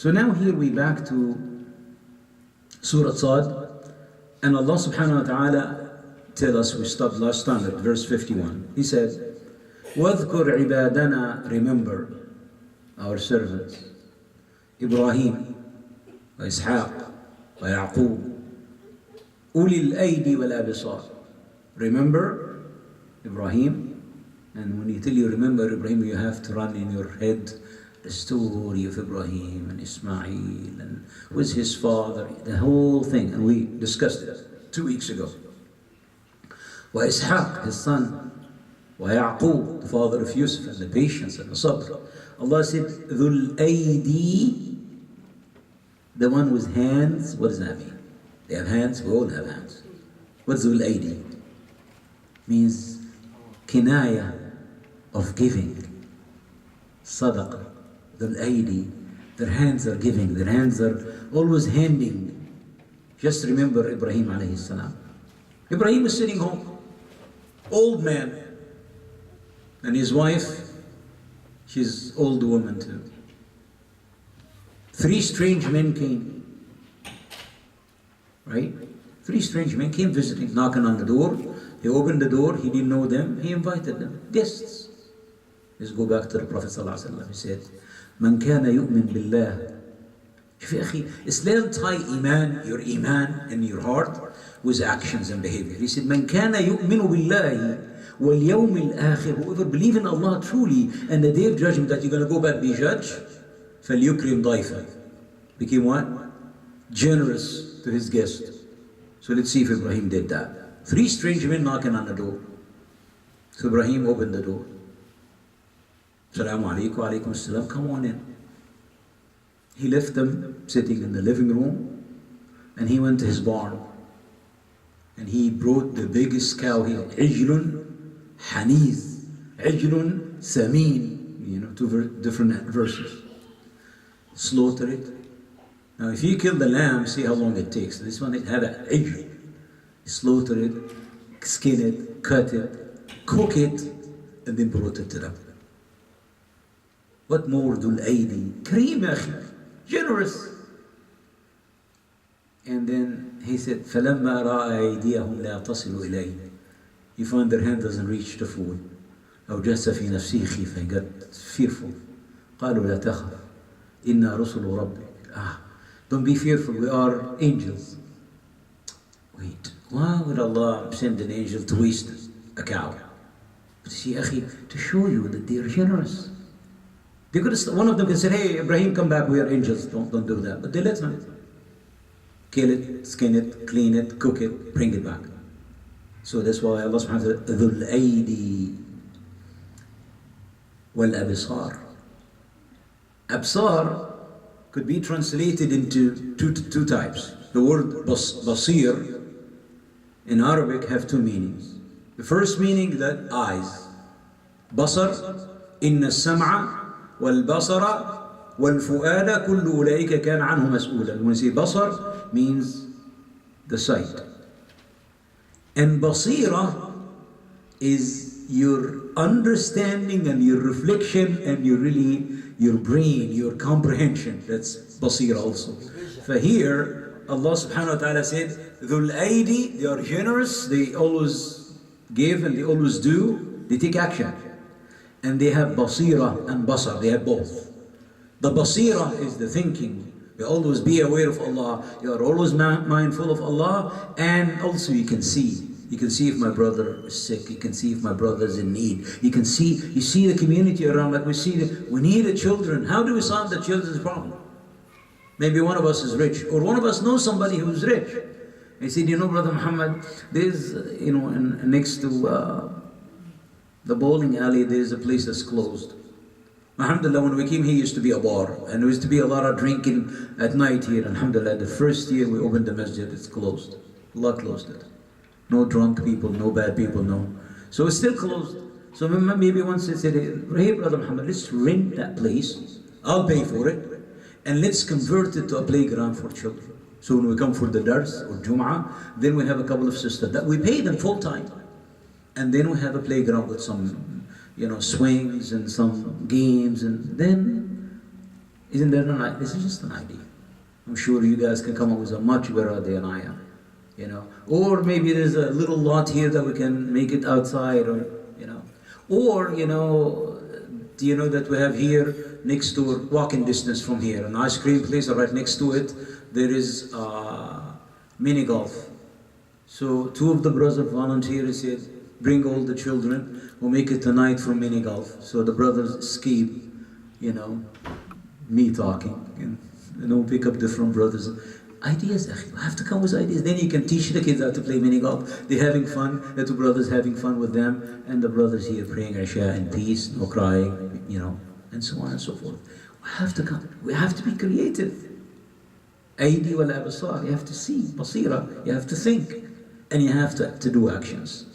So now here we back to Surah Sad, and Allah subhanahu wa ta'ala tell us, we stopped last time at verse 51. He said, وَاذْكُرْ عِبَادَنَا, remember our servants, Ibrahim, وإسحاق, ويعقوب, أولي الأيدي والأبصار. Remember Ibrahim, and when you tell you remember Ibrahim, you have to run in your head the story of Ibrahim and Ismail and with his father, the whole thing, and we discussed it 2 weeks ago. وإسحاق, his son, ويعقوب, the father of Yusuf, and the patience and the sabr. Allah said, ذُو الْأَيْدِي, the one with hands. What does that mean? They have hands, we all have hands. What's ذُو الْأَيْدِي? Means kinaya of giving. Sadaqah. ذُو الْأَيْدِي, their hands are giving, their hands are always handing. Just remember Ibrahim alayhi salam. Ibrahim is sitting home, old man, and his wife, she's old woman too. 3 strange men came, right? 3 strange men came visiting, knocking on the door. He opened the door, he didn't know them, he invited them, guests. Let's go back to the Prophet ﷺ. He said, من كان يؤمن بالله. شوف يا أخي, Islam tie your iman in your heart with actions and behavior. He said, من كان يؤمن بالله واليوم الآخر, whoever believe in Allah truly and the day of judgment, that you're going to go back be judged, فليكرم ضيفه. Became what? Generous to his guest. So let's see if Ibrahim did that. 3 strange men knocking on the door. So Ibrahim opened the door. Assalamu alaikum, wa alaikum assalam, come on in. He left them sitting in the living room, and he went to his barn. And he brought the biggest cow here, Ijlun Haniz, Ijlun Samin, 2 different verses. Slaughter it. Now if you kill the lamb, see how long it takes. This one, it had an Ijl. Slaughter it, skin it, cut it, cook it, and then brought it to them. What more ذُو الْأَيْدِي? Kareem ya akhi, generous. And then he said, فَلَمَّا رَأَى أَيْدِيَهُمْ لَا تَصِلُ إِلَيْهِ. He found their hand doesn't reach the food. أَوْجَسَ فِي نَفْسِهِ خِيفَةً, he got fearful. قَالُوا لَا تَخَفْ إِنَّا رُسُلُ رَبِّكَ. Don't be fearful, we are angels. Wait, why would Allah send an angel to waste a cow? But see, akhi, to show you that they are generous. They could have, one of them could say, hey, Ibrahim, come back, we are angels, don't do that. But they let him. Kill it, skin it, clean it, cook it, bring it back. So that's why Allah subhanahu wa ta'ala, ذُو الْأَيْدِي وَالْأَبْصَارِ. Absar could be translated into two types. The word basir in Arabic have 2 meanings. The first meaning, that eyes. Basar, inna sam'a والبصر والفؤاد كل أولئك كان عنه مسؤولا. When we say basar, means the sight. And basira is your understanding and your reflection and your brain, your comprehension. That's basira also. For here, Allah subhanahu wa ta'ala said, ذُو الْأَيْدِي, they are generous, they always give and they always do, they take action. And they have basira and basar, they have both. The basira is the thinking. You always be aware of Allah, you are always mindful of Allah, and also you can see. You can see if my brother is sick, you can see if my brother is in need. You see the community around, like we need the children. How do we solve the children's problem? Maybe one of us is rich, or one of us knows somebody who is rich. He said, Brother Muhammad, there's, next to the bowling alley, there's a place that's closed. Alhamdulillah, when we came here, used to be a bar, and there used to be a lot of drinking at night here. Alhamdulillah, the first year we opened the masjid, it's closed. Allah closed it. No drunk people, no bad people, no. So it's still closed. So maybe once they said, hey Brother Muhammad, let's rent that place, I'll pay for it, and let's convert it to a playground for children. So when we come for the dars or Jum'ah, then we have a couple of sisters that we pay them full time. And then we have a playground with some, swings and some games, and then Isn't that an idea? This is just an idea. I'm sure you guys can come up with a much better idea than I am. You know, or maybe there's a little lot here that we can make it outside, or you know, or you know, do you know that we have here next door, walking distance from here, an ice cream place, or right next to it, there is mini golf. So two of the brothers volunteers said, bring all the children, we'll make it tonight for mini golf. So the brothers escape, you know, me talking, and you know, pick up different brothers. Ideas, you have to come with ideas. Then you can teach the kids how to play mini golf. They're having fun, the two brothers having fun with them, and the brothers here praying Isha in peace, no crying, you know, and so on and so forth. We have to come, we have to be creative. Aidi wal absar, you have to see, basira, you have to think, and you have to do actions.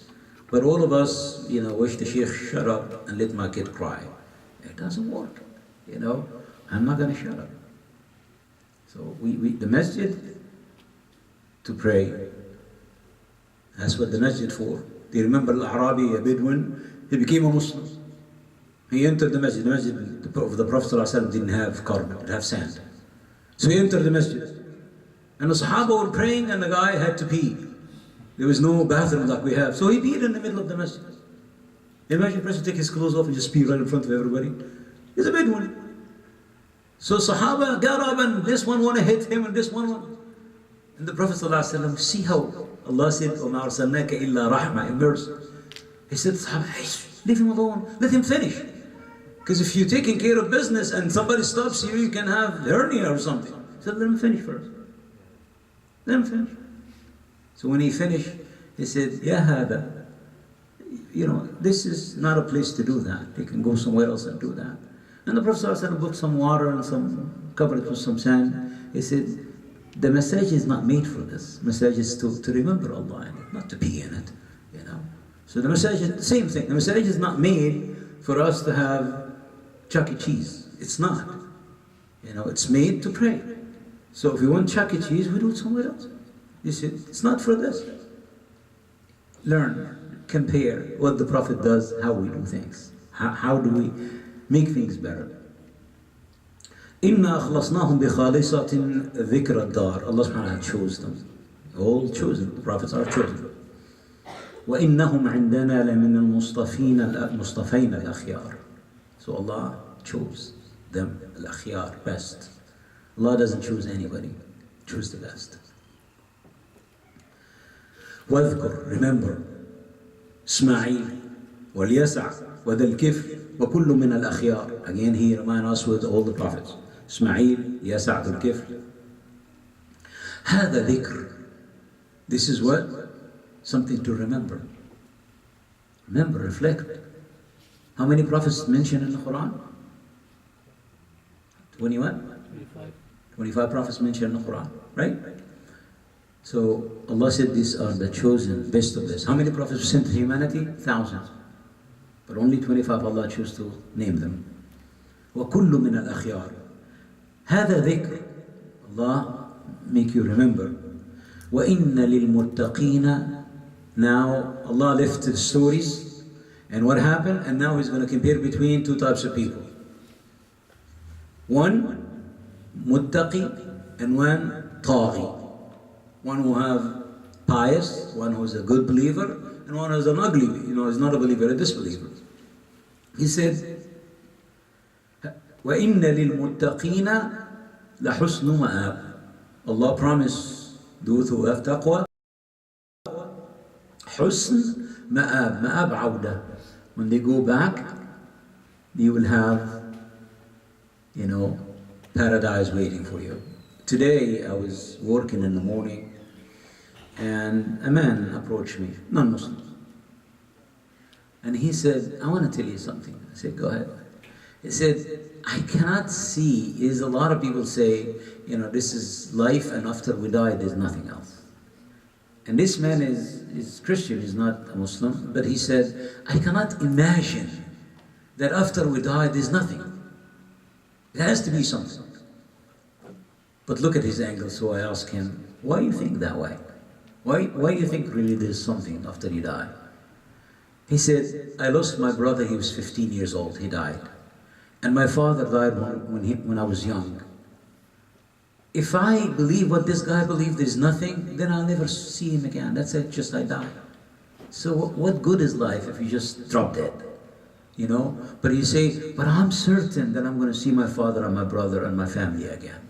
But all of us, you know, wish the sheikh shut up and let my kid cry. It doesn't work, you know. I'm not going to shut up. So the masjid, to pray. That's what the masjid for. Do you remember Al-Arabi, a Bedouin? He became a Muslim. He entered the masjid. The masjid of the Prophet ﷺ didn't have carpet, it had sand. So he entered the masjid. And the Sahaba were praying, and the guy had to pee. There was no bathroom like we have. So he peed in the middle of the masjid. Imagine a person take his clothes off and just pee right in front of everybody. He's a Bedouin. So Sahaba got up, and this one want to hit him, and this one. And the Prophet ﷺ, see how Allah said, وَمَا أَرْسَلْنَاكَ إِلَّا رَحْمَةً, in verse. He said, Sahaba, hey, leave him alone, let him finish. Because if you're taking care of business and somebody stops you, you can have hernia or something. He said, let him finish first. Let him finish. So when he finished, he said, Ya hada, you know, this is not a place to do that. You can go somewhere else and do that. And the Prophet ﷺ put some water and covered it with some sand. He said, the message is not made for this. Message is to remember Allah in it, not to be in it, you know. So the message is the same thing. The message is not made for us to have Chuck E. Cheese. It's not. You know, it's made to pray. So if we want Chuck E. Cheese, we do it somewhere else. You see, it's not for this. Learn, compare what the Prophet does, how we do things. How do we make things better? إِنَّا أَخْلَصْنَاهُمْ بِخَالِصَةٍ ذِكْرَ الدَّارِ. Allah subhanahu wa ta'ala chose them. All chosen. The prophets are chosen. وَإِنَّهُمْ عِنْدَنَا لَمِنَ الْمُصْطَفَيْنَ الْأَخْيَارِ. So Allah chose them, al-akhyar, best. Allah doesn't choose anybody, choose the best. وَاذْكُرْ, remember, إسماعيل واليسع وذا الكفل وكل من الأخيار. Again he reminds us with all the prophets. إسماعيل, يسع, ذو الكفل. هذا ذكر. This is what? Something to remember. Remember, reflect. How many prophets mentioned in the Quran? 21? 25. 25 prophets mentioned in the Quran, right? So Allah said these are the chosen, best of this. How many prophets were sent to humanity? Thousands. But only 25 Allah chose to name them. وَكُلُّ مِنَ الْأَخْيَارِ. هذا ذكر. Allah make you remember. وَإِنَّ لِلْمُتَّقِينَ. Now Allah left the stories and what happened, and now He's going to compare between two types of people. One, muttaqi, and one, taghi. One who have pious, one who is a good believer, and one who is an ugly, is not a believer, a disbeliever. He said, وَإِنَّ لِلْمُتَّقِينَ لَحُسْنُ مَآبٍ. Allah promised those who have taqwa, husn ma'ab, ma'ab awda. When they go back, you will have, paradise waiting for you. Today I was working in the morning and a man approached me, non-Muslim. And he said, I want to tell you something. I said, go ahead. He said, I cannot see, a lot of people say, this is life and after we die there's nothing else. And this man is Christian, he's not a Muslim, but he said, I cannot imagine that after we die there's nothing. There has to be something. But look at his angle, so I asked him, why do you think that way? Why do you think really there's something after you die? He said, I lost my brother, he was 15 years old, he died. And my father died when I was young. If I believe what this guy believed, there's nothing, then I'll never see him again. That's it, just I die. So what good is life if you just drop dead? You know? But you say, but I'm certain that I'm going to see my father and my brother and my family again.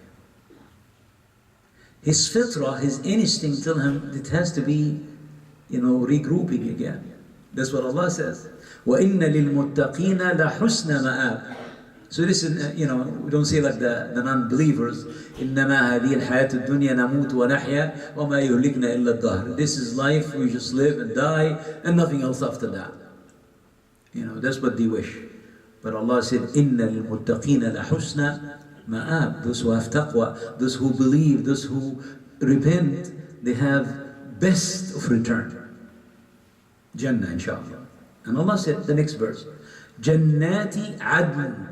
His fitrah, his instinct tell him it has to be, regrouping again. That's what Allah says. وَإِنَّ لِلْمُتَّقِينَ لَحُسْنَ مَآبٍ. So this is, we don't say like the non-believers, إِنَّمَا هَذِهِ الْحَيَاةُ الدُّنْيَا نَمُوتُ وَنَحْيَا وَمَا يُهْلِكْنَا إِلَّا الدَّهْرِ. This is life, we just live and die, and nothing else after that. That's what they wish. But Allah said, إِنَّ لِلْمُتَّقِينَ لَحُسْنَ مَآبٍ. Those who have taqwa, those who believe, those who repent, they have best of return. Jannah, inshallah. And Allah said, the next verse, Jannati Adn.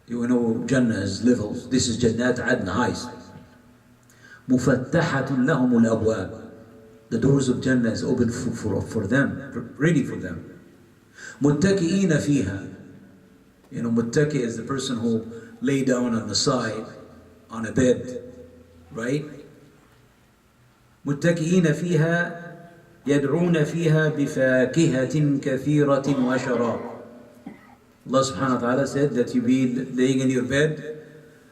You know Jannah is levels. This is Jannat Adn, highest. Mufattahatun lahumul abwab. The doors of Jannah is open for them, ready for them. Muttaki'ina fiha. Muttaki is the person who lay down on the side, on a bed, right? Muttaki'ina fiha. يدعون فيها بفاكهة كثيرة وشراب. Allah subhanahu wa ta'ala said that you be laying in your bed,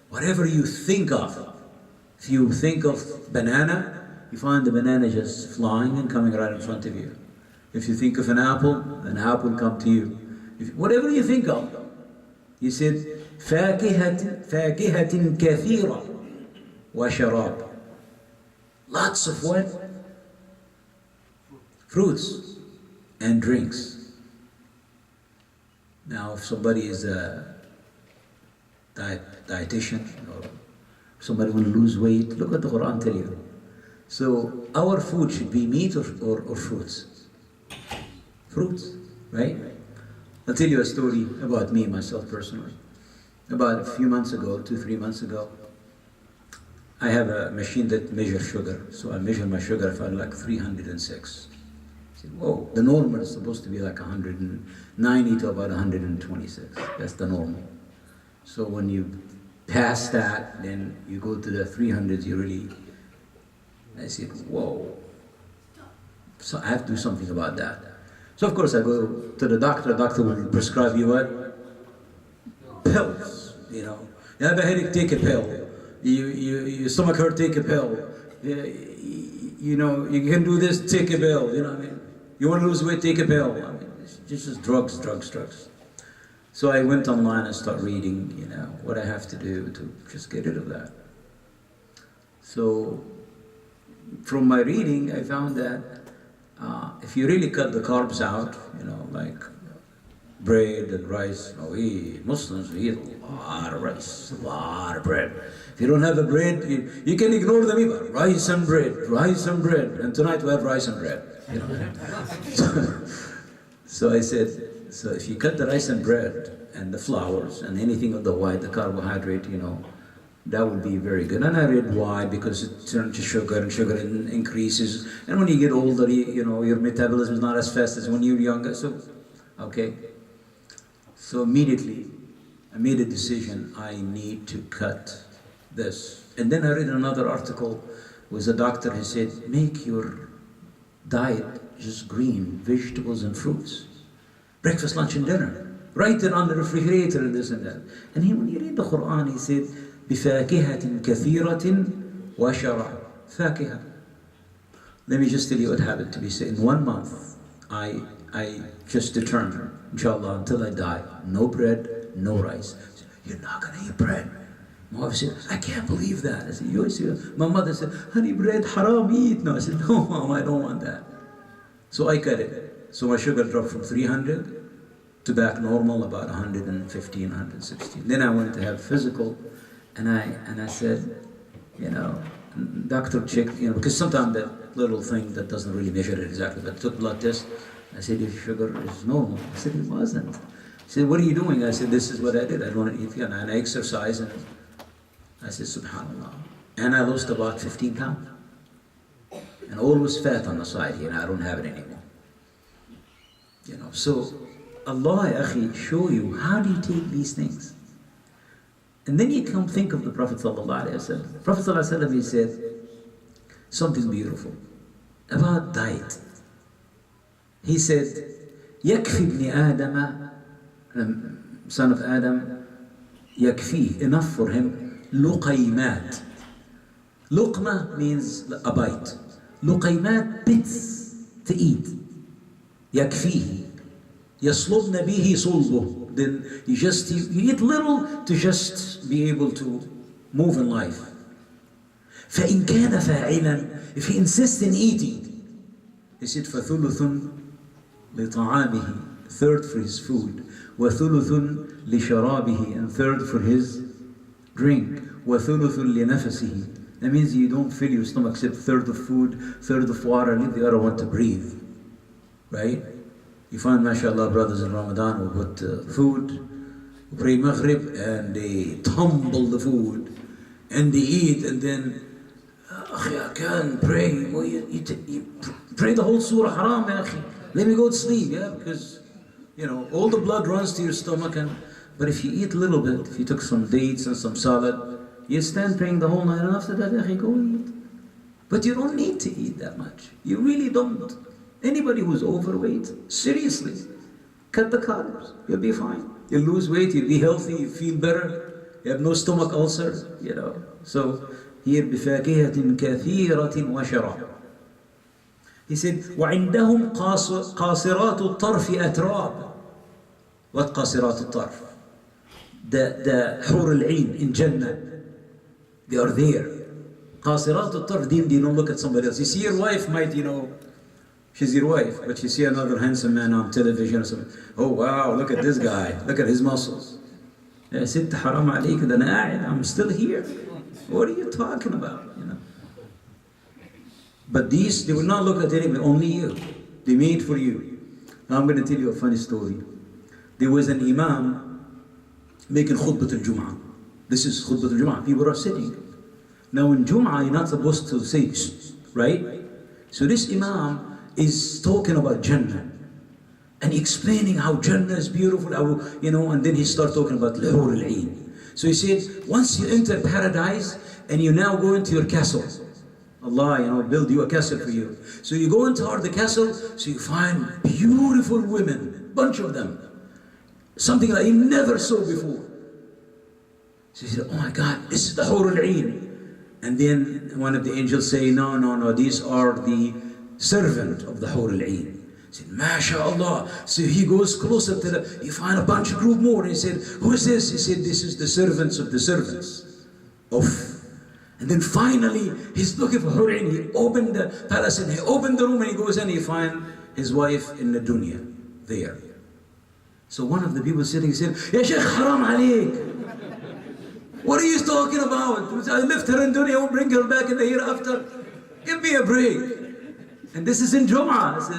whatever you think of. If you think of banana, you find the banana just flying and coming right in front of you. If you think of an apple will come to you. Whatever you think of. He said, فاكهة كثيرة وشراب. Lots of what? Fruits and drinks. Now, if somebody is a dietitian or somebody will lose weight, look what the Quran tells you. So, our food should be meat or fruits? Fruits, right? I'll tell you a story about me, myself personally. About a few months ago, 2-3 months ago, I have a machine that measures sugar. So I measure my sugar, I found like 306. Whoa, the normal is supposed to be like 190 to about 126. That's the normal. So when you pass that, then you go to the 300s, I said, whoa. So I have to do something about that. So of course I go to the doctor will prescribe you what? Pills, You have a headache, take a pill. Your stomach hurt, take a pill. You can do this, take a pill, what I mean? You want to lose weight, take a pill. I mean, it's just drugs. So I went online and started reading, what I have to do to just get rid of that. So from my reading, I found that if you really cut the carbs out, like bread and rice, Muslims eat a lot of rice, a lot of bread. If you don't have a bread, you can ignore them even. Rice and bread. And tonight we have rice and bread. So I said, so if you cut the rice and bread and the flours and anything of the white, the carbohydrate, that would be very good. And I read why, because it turns to sugar and sugar increases. And when you get older, your metabolism is not as fast as when you're younger. So, okay. So immediately, I made a decision, I need to cut this. And then I read another article with a doctor who said, make your diet just green, vegetables and fruits. Breakfast, lunch and dinner. Write it on the refrigerator and this and that. And when you read the Quran, he said, بِفَاكِهَةٍ كَثِيرَةٍ وَشَرَابٍ. فاكهة. Let me just tell you what happened to me. So in 1 month, I just determined, inshallah, until I die, no bread, no rice. I said, you're not going to eat bread. My wife said, I can't believe that. I said, you see? My mother said, honey, bread, haram, eat. No, I said, no, Mom, I don't want that. So I cut it. So my sugar dropped from 300 to back normal, about 115, 116. Then I went to have physical, and I said, doctor checked, because sometimes that little thing that doesn't really measure it exactly, but took blood test. I said, your sugar is normal. I said, it wasn't. He said, what are you doing? I said, this is what I did. I don't want to eat, and I exercise, and I said, subhanallah. And I lost about 15 pounds. And always fat on the side here, and I don't have it anymore. So Allah, ya akhi, show you how do you take these things. And then you come think of the Prophet sallallahu alaihi wasallam. Prophet sallallahu alaihi wasallam, he said something beautiful about diet. He said, "Yakfi ibn Adam, son of Adam, yakfi, enough for him, luqaymat." Luqma means a bite. Luqaymat, bits to eat. Yakfihi. Yaslubna bihi sulbuh. Then you eat little to just be able to move in life. فَإِنْ كَانَ فَاعِلًا, if he insists in eating, he said, فَثُلُثٌ لِطَعَامِهِ, third for his food, وَثُلُثٌ لِشَرَابِهِ, and third for his drink, وَثُلُثٌ لِنَفَسِهِ. That means you don't fill your stomach except third of food, third of water, leave the other one to breathe. Right? You find, mashallah, brothers in Ramadan who put food, pray Maghrib, and they tumble the food, and they eat, and then, I can't pray. Well, you pray the whole surah haram, ya akhi. Let me go to sleep, yeah, because, all the blood runs to your stomach, but if you eat a little bit, if you took some dates and some salad, you stand praying the whole night, and after that, ya akhi, go eat. But you don't need to eat that much. You really don't. Anybody who's overweight, seriously, cut the carbs. You'll be fine. You'll lose weight, you'll be healthy, you feel better. You have no stomach ulcers, So, here, بِفَاكِهَةٍ كَثِيرَةٍ وَشَرَابٍ. He said, وَعِنْدَهُمْ قَاصِرَاتُ الطَّرْفِ أَتْرَابٍ. What قَاصِرَاتُ الطَّرْفِ? The حور العين in Jannah. They are there. قَاصِرَاتُ الطَّرْفِ, they don't look at somebody else. You see your wife might, she's your wife, but you see another handsome man on television or something. Oh wow, look at this guy, look at his muscles. I said, haram alayk, I'm still here. What are you talking about? But these, they will not look at anybody, only you. They made for you. Now I'm going to tell you a funny story. There was an imam making khutbah al-Jum'ah. This is khutbah al-Jum'ah. People are sitting. Now in Jum'ah, you're not supposed to say, right? So this imam is talking about Jannah and explaining how Jannah is beautiful, and then he starts talking about Al-Hur al-Ain. So he said, once you enter paradise and you now go into your castle, Allah, build you a castle for you. So you go into the castle, so you find beautiful women, bunch of them, something that you never saw before. So he said, oh my God, this is the Hur al-Ain. And then one of the angels say, no, these are the servant of the Hur al-Ain. He said, MashaAllah. So he goes closer to he find a bunch of group more. He said, who is this? He said, this is the servants of the servants of. And then finally, he's looking for Hur al-Ain. He opened the palace and he opened the room and he goes in and he finds his wife in the dunya there. So one of the people sitting said, Ya Shaykh, haram alayk. What are you talking about? I left her in dunya, I won't bring her back in the hereafter. Give me a break. And this is in Jum'ah. So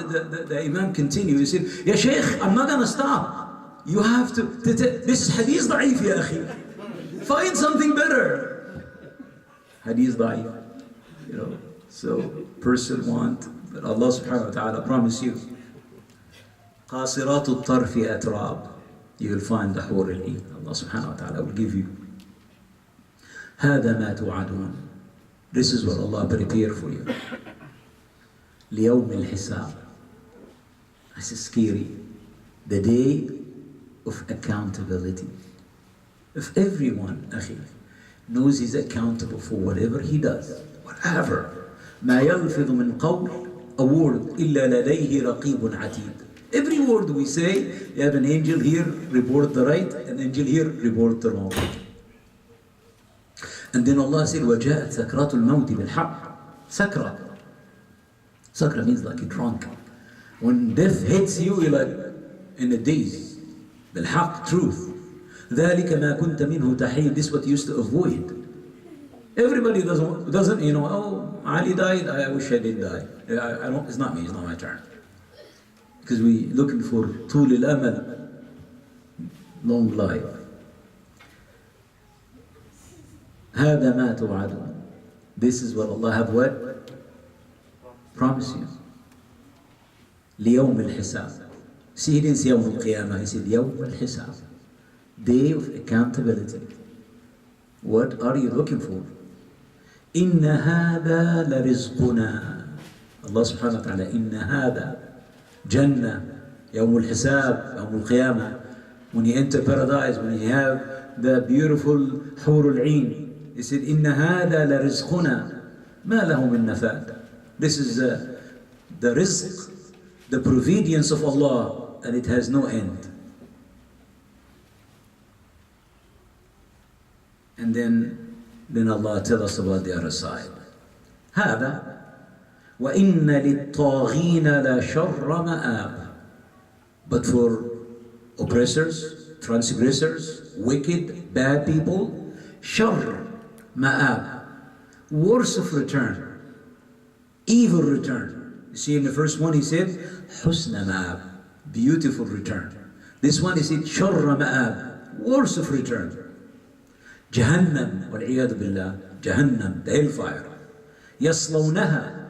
the Imam continued. He said, Ya Shaykh, I'm not going to stop. You have to, this is hadith da'if, ya akhi. Find something better. Hadith da'if. So person want, but Allah subhanahu wa ta'ala promise you. قَاصِرَاتُ الطَّرْفِ أَتْرَابٍ. You will find the Hur al-Ain. Allah subhanahu wa ta'ala will give you. هَذَا مَا تُوعَدُونَ. This is what Allah prepared for you. لِيَوْمِ الْحِسَابِ. This is scary. The day of accountability. If everyone, akhi, knows he's accountable for whatever he does, whatever. مَا يَلْفِظُ مِنْ قَوْلٍ, a word, إِلَّا لَدَيْهِ رَقِيبٌ عَتِيدٌ. Every word we say, you have an angel here, report the right, an angel here, report the wrong. And then Allah said, وَجَاءَتْ سَكْرَاتُ الْمَوْتِ بِالْحَقِّ. Sakra. Sakra means like a drunk. When death hits you, you're like in a daze. بالحق, truth. ذَلِكَ مَا كُنْتَ مِنْهُ تَحِيدٌ. This is what you used to avoid. Everybody doesn't, oh, Ali died, I wish I didn't die. It's not me, it's not my turn. Because we looking for طول الأمل, long life. هذا ما توعدون. This is what Allah have what? Promise you. ليوم الحساب. See, he didn't say Yawm al-Qiyamah, he said Yawm al-Hisab, day of accountability. What are you looking for? Inna hada la rizquna. Allah subhanahu wa ta'ala, inna hada Jannah, Yawm al-Hisab, Yawm al-Qiyamah. When you enter paradise, when you have the beautiful Hur al-Ain, he said, Inna hada la rizquna, ma lahu min nafad. This is the rizq, the providence of Allah, and it has no end. And then Allah tells us about the other side. هذا وَإِنَّ لِلطَّاغِينَ لَشَرَّ مَآبٍ. But for oppressors, transgressors, wicked, bad people, شَرَّ مَآبٍ, worse of return, evil return. You see in the first one he said, حُسْنَ مَآبٍ, beautiful return. This one he said, شَرَّ مَآبٍ, worse of return. Jahannam, wal-'iyadu billah, Jahannam, the hellfire. يَصْلَوْنَهَا,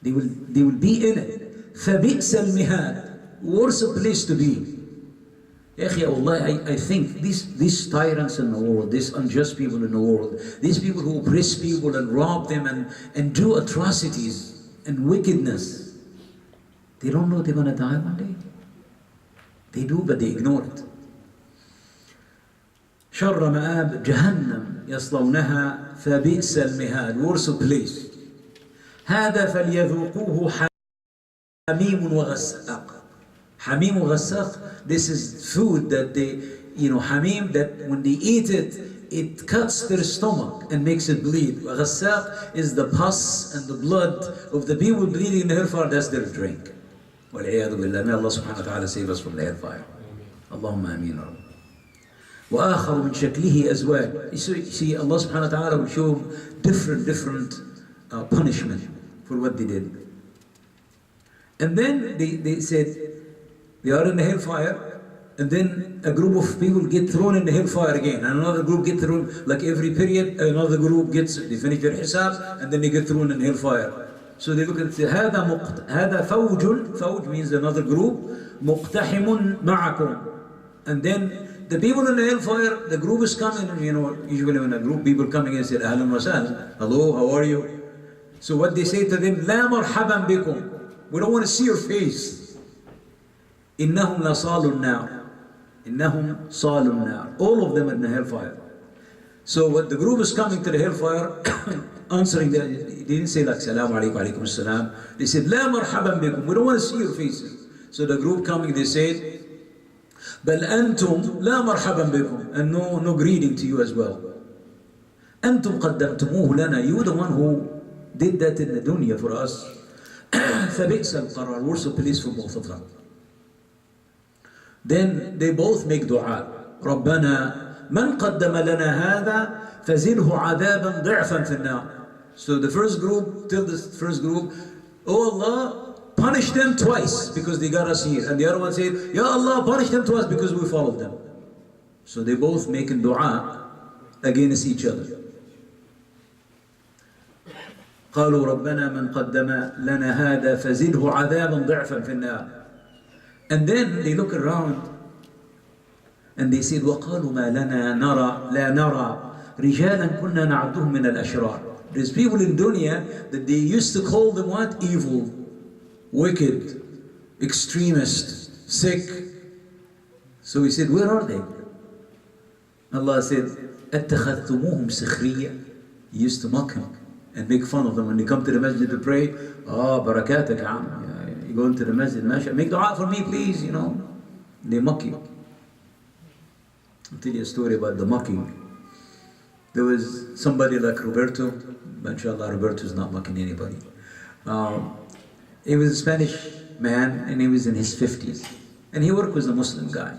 they will be in it. فَبِئْسَ الْمِهَادِ, worse a place to be. I think these tyrants in the world, these unjust people in the world, these people who oppress people and rob them and do atrocities and wickedness, they don't know they're going to die one day. They do, but they ignore it. شر مآب جهنم يصلونها فبئس المهاد, worse place. هذا فليذوقوه حميم وغساق. حميم وغساق, this is food that they, حميم, that when they eat it, it cuts their stomach and makes it bleed. وغساق is the pus and the blood of the people bleeding in the hellfire, that's their drink. والعياذ بالله. May Allah subhanahu wa ta'ala save us from the hellfire. Allahumma ameen. وآخر من شكله أزواج. You see, Allah subhanahu wa ta'ala will show different punishment for what they did. And then they said, they are in the hellfire, and then a group of people get thrown in the hellfire again, and another group get thrown, like every period, another group gets, they finish their hisab, and then they get thrown in the hellfire. So they look and say, هذا فوج means another group, مقتحم معكم. And then the people in the hellfire, the group is coming, and usually when a group people coming and say, Ahlan wa sahlan, hello, how are you? So what they say to them, لا مرحبا بكم, we don't want to see your face. إنهم لصالوا النار, إنهم صالوا النار, all of them in the hellfire. So what the group is coming to the hellfire, answering them, they didn't say like, Salaam alaikum, alaikum assalam. They said, لا مرحبا بكم, we don't want to see your faces. So the group coming, they said, بل أنتم لا مرحبا بكم, and no greeting to you as well. أنتم قدمتموه لنا, you the one who did that in the dunya for us. فبئس القرار, worse place for both of them. Then they both make dua. ربنا من قدم لنا هذا فزده عذابا ضعفا في النار. So the first group, tell this first group, oh Allah, punish them twice because they got us here. And the other one said, Ya Allah, punish them twice because we followed them. So they both making dua against each other. قالوا ربنا من قدم لنا هذا فزده عذابا ضعفا في النار. And then they look around and they said وقالوا ما لنا نرى لا نرى رجالا كنا نعدهم من الأشرار. There's people in dunya that they used to call them what? Evil, wicked, extremist, sick. So he said, where are they? Allah said, أَتَّخَذْتُمُوهُمْ سِخْرِيًّا. He used to mock him and make fun of them when they come to the masjid to pray. Barakatak, you go into the masjid, make dua for me please, They mock you. I'll tell you a story about the mocking. There was somebody like Roberto, but inshallah Roberto is not mocking anybody. He was a Spanish man and he was in his 50s. And he worked with a Muslim guy.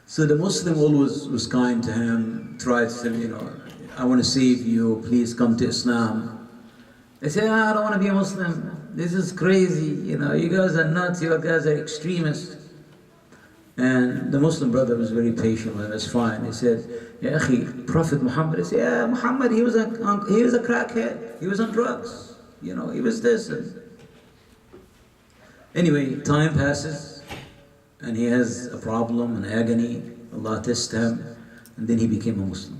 So the Muslim always was kind to him, tried to tell him, I want to save you, please come to Islam. They say, I don't want to be a Muslim. This is crazy, you guys are nuts, you guys are extremists. And the Muslim brother was very patient with him, it's fine. He said, Ya Akhi, Prophet Muhammad, he said, yeah, Muhammad, he was a crackhead, he was on drugs, he was this. Anyway, time passes and he has a problem, an agony. Allah tests him, and then he became a Muslim.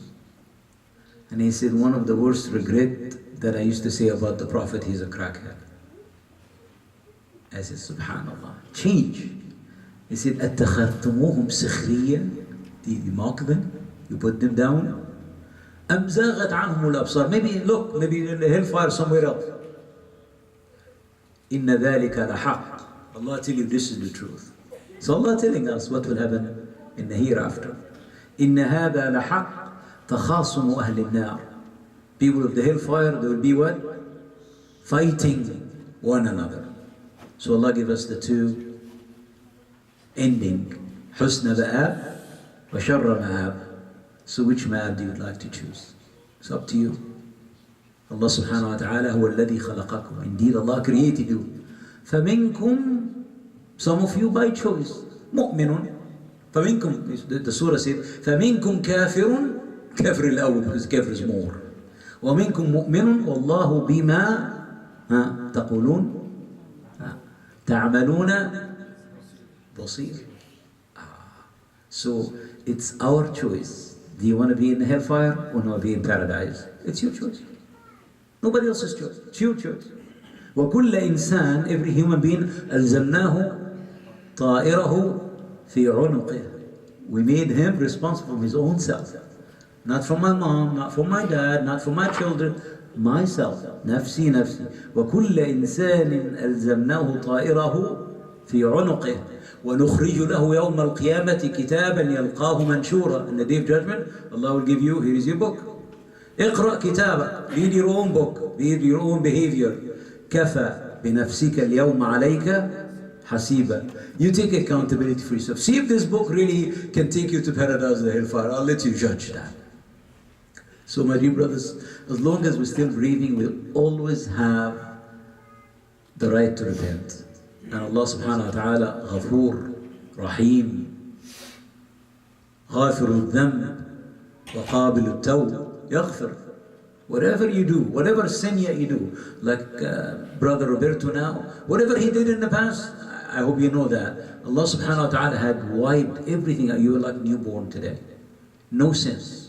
And he said, one of the worst regret that I used to say about the Prophet, he's a crackhead. I said, Subhanallah, change. He said, أَتَّخَذْتُمُوهُمْ سِخْرِيًّا? Did you mock them? You put them down? أَمْ زَاغَتْ عَنْهُمُ الْأَبْصَارِ? Maybe, look, maybe in the hellfire somewhere else. إِنَّ ذَلِكَ لَحَقٌّ. Allah tell you this is the truth. So Allah telling us what will happen in the hereafter. إِنَّ هَذَا لَحَقٌّ تَخَاصُمُ أَهْلِ النَّارِ. People of the hellfire, they will be what? Fighting one another. So Allah give us the two ending. حُسْنَ بَآبٍ وَشَرَّ مَآبٍ. So which ma'ab do you like to choose? It's up to you. Allah subhanahu wa ta'ala هو الذي خلقكم. Indeed Allah created you. فَمِنْكُمْ, some of you by choice, مُؤْمِنٌ. فَمِنْكُمْ, the surah said, فَمِنْكُمْ كَافِرٌ. كافر الأول, because kafir is more. وَمِنْكُمْ مُؤْمِنٌ وَاللَّهُ بِمَا تَقُولُونَ تَعْمَلُونَ بَصِيرٌ. So it's our choice. Do you want to be in the hellfire or want to be in paradise? It's your choice. Nobody else's choice. It's your choice. وَكُلَّ إِنسان, every human being, أَلْزَمْنَاهُ طَائِرَهُ فِي عُنُقِهِ. We made him responsible for his own self. Not for my mom, not for my dad, not for my children. Myself. نفسي نفسي. وَكُلَّ إِنسَانٍ أَلْزَمْنَاهُ طَائِرَهُ فِي عُنُقِهِ وَنُخْرِجُ لَهُ يَوْمَ الْقِيَامَةِ كِتَابًا يَلْقَاهُ مَنْشُورًا. In the day of judgment, Allah will give you, here is your book. اقرأ كتابك. Read your own book. Read your own behavior. كَفَى بِنَفْسِكَ الْيَوْمَ عَلَيْكَ حَسِيبًا. You take accountability for yourself. See if this book really can take you to paradise or the hellfire. I'll let you judge that. So my dear brothers, as long as we're still breathing, we'll always have the right to repent. And Allah subhanahu wa ta'ala, Ghafoor, Rahim, Ghafir al-Dhanb, wa Qabil al-Tawb, Yaghfir. Whatever you do, whatever sin you do, like Brother Roberto now, whatever he did in the past, I hope you know that. Allah subhanahu wa ta'ala had wiped everything out. You were like newborn today. No sins.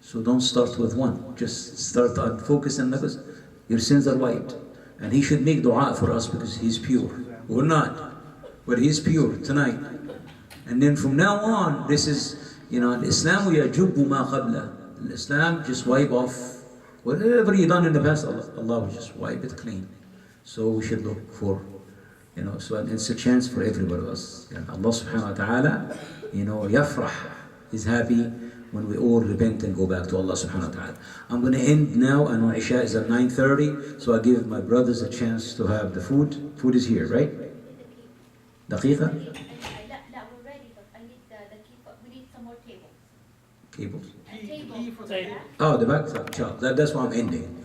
So don't start with one. Just start on focus and nafas. Your sins are wiped. And he should make dua for us because he's pure. We're not. But he's pure tonight. And then from now on, this is, Islam يَجُبُّ مَا قَبْلَهُ. Islam just wipe off whatever you done in the past. Allah will just wipe it clean. So we should look for, so it's a chance for every one of us. And Allah subhanahu wa ta'ala, yafrah, is happy when we all repent and go back to Allah subhanahu wa ta'ala. I'm going to end now, and Isha is at 9:30, so I give my brothers a chance to have the food. Food is here, right? Daqiqa? We're ready, but I need the key. We need some more tables. Cables? A table. Oh, the back? That's why I'm ending.